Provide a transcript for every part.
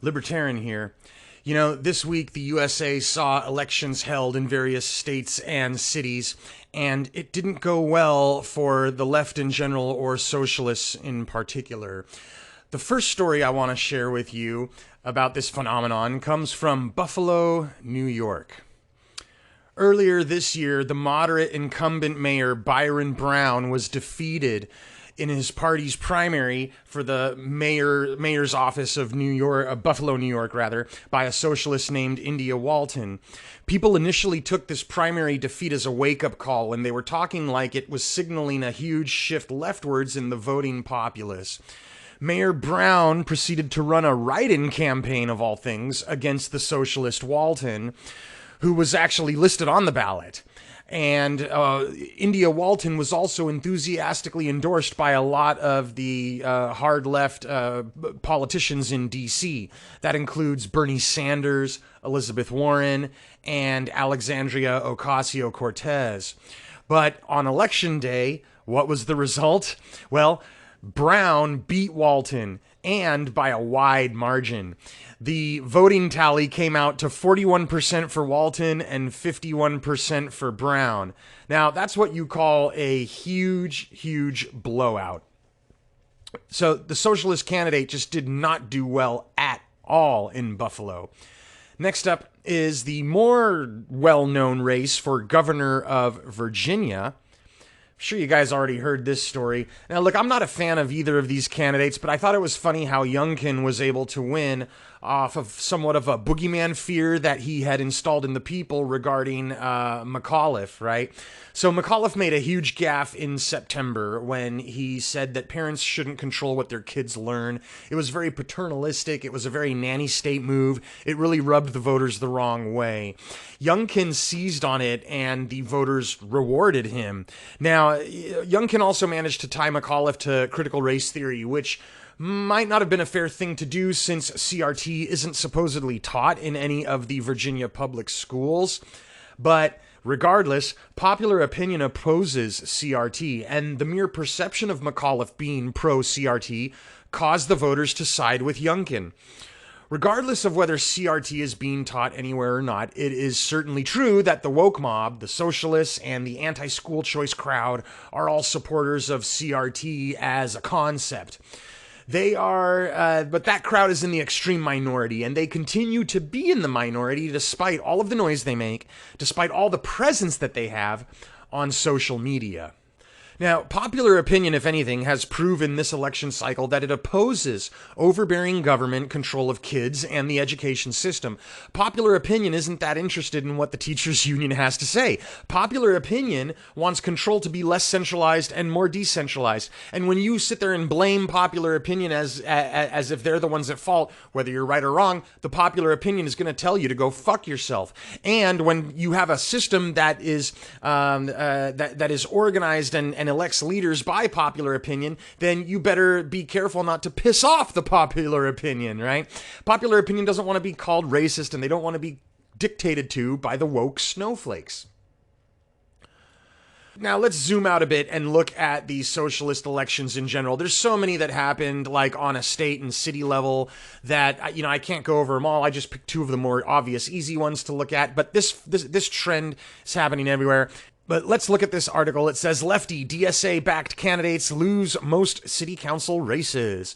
Libertarian here. You know, this week the USA saw elections held in various states and cities, and it didn't go well for the left in general or socialists in particular. The first story I want to share with you about this phenomenon comes from Buffalo, New York. Earlier this year, the moderate incumbent mayor Byron Brown was defeated in his party's primary for the mayor's office of Buffalo, New York, rather, by a socialist named India Walton. People initially took this primary defeat as a wake-up call, and they were talking like it was signaling a huge shift leftwards in the voting populace. Mayor Brown proceeded to run a write-in campaign, of all things, against the socialist Walton, who was actually listed on the ballot. And India Walton was also enthusiastically endorsed by a lot of the hard left politicians in D.C. That includes Bernie Sanders, Elizabeth Warren, and Alexandria Ocasio-Cortez. But on election day, what was the result? Well, Brown beat Walton, and by a wide margin. The voting tally came out to 41% for Walton and 51% for Brown. Now, that's what you call a huge, huge blowout. So the socialist candidate just did not do well at all in Buffalo. Next up is the more well-known race for governor of Virginia. I'm sure you guys already heard this story. Now, look, I'm not a fan of either of these candidates, but I thought it was funny how Youngkin was able to win off of somewhat of a boogeyman fear that he had installed in the people regarding McAuliffe, right? So McAuliffe made a huge gaffe in September when he said that parents shouldn't control what their kids learn. It was very paternalistic. It was a very nanny state move. It really rubbed the voters the wrong way. Youngkin seized on it, and the voters rewarded him. Now, Youngkin also managed to tie McAuliffe to critical race theory, which might not have been a fair thing to do since CRT isn't supposedly taught in any of the Virginia public schools. But regardless, popular opinion opposes CRT, and the mere perception of McAuliffe being pro-CRT caused the voters to side with Youngkin. Regardless of whether CRT is being taught anywhere or not, it is certainly true that the woke mob, the socialists, and the anti-school choice crowd are all supporters of CRT as a concept. They are, but that crowd is in the extreme minority, and they continue to be in the minority despite all of the noise they make, despite all the presence that they have on social media. Now, popular opinion, if anything, has proven this election cycle that it opposes overbearing government control of kids and the education system. Popular opinion isn't that interested in what the teachers union has to say. Popular opinion wants control to be less centralized and more decentralized. And when you sit there and blame popular opinion as if they're the ones at fault, whether you're right or wrong, the popular opinion is going to tell you to go fuck yourself. And when you have a system that is that is organized and elects leaders by popular opinion, then you better be careful not to piss off the popular opinion, right? Popular opinion doesn't want to be called racist, and they don't want to be dictated to by the woke snowflakes. Now, let's zoom out a bit and look at the socialist elections in general. There's so many that happened, like on a state and city level, that, I can't go over them all. I just picked two of the more obvious, easy ones to look at. But this trend is happening everywhere. But let's look at this article. It says, lefty DSA-backed candidates lose most city council races.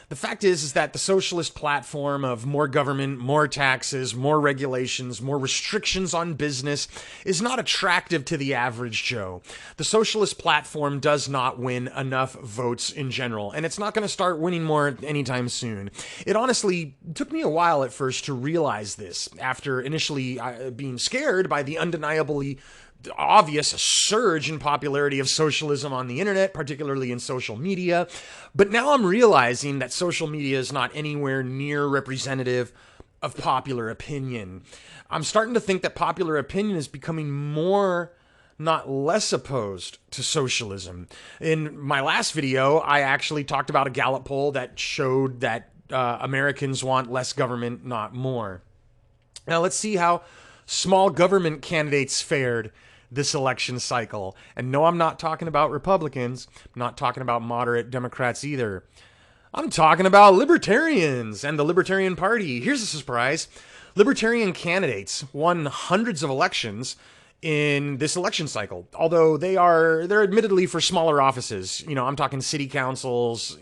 The fact is that the socialist platform of more government, more taxes, more regulations, more restrictions on business is not attractive to the average Joe. The socialist platform does not win enough votes in general, and it's not going to start winning more anytime soon. It honestly took me a while at first to realize this, after initially being scared by the undeniably obvious surge in popularity of socialism on the internet, particularly in social media. But now I'm realizing that social media is not anywhere near representative of popular opinion. I'm starting to think that popular opinion is becoming more, not less, opposed to socialism. In my last video, I actually talked about a Gallup poll that showed that Americans want less government, not more. Now let's see how small government candidates fared this election cycle. And no, I'm not talking about Republicans. I'm not talking about moderate Democrats either. I'm talking about libertarians and the Libertarian Party. Here's a surprise. Libertarian candidates won hundreds of elections in this election cycle, although they're admittedly for smaller offices. I'm talking city councils,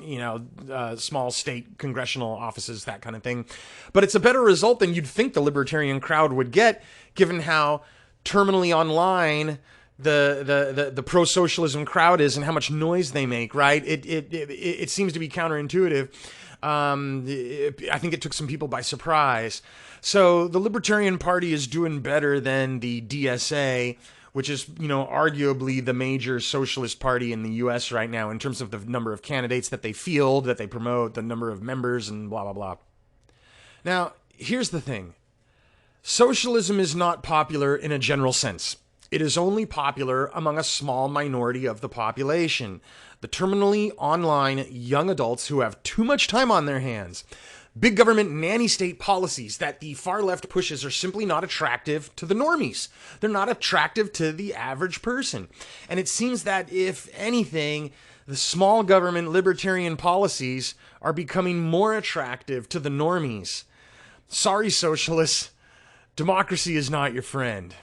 small state congressional offices, that kind of thing. But it's a better result than you'd think the libertarian crowd would get, given how terminally online the pro-socialism crowd is and how much noise they make, right? It seems to be counterintuitive. I think it took some people by surprise. So the Libertarian Party is doing better than the DSA, which is, arguably the major socialist party in the U.S. right now in terms of the number of candidates that they field, that they promote, the number of members, and blah, blah, blah. Now, here's the thing. Socialism is not popular in a general sense. It is only popular among a small minority of the population, the terminally online young adults who have too much time on their hands. Big government nanny state policies that the far left pushes are simply not attractive to the normies. They're not attractive to the average person. And it seems that, if anything, the small government libertarian policies are becoming more attractive to the normies. Sorry, socialists. Democracy is not your friend.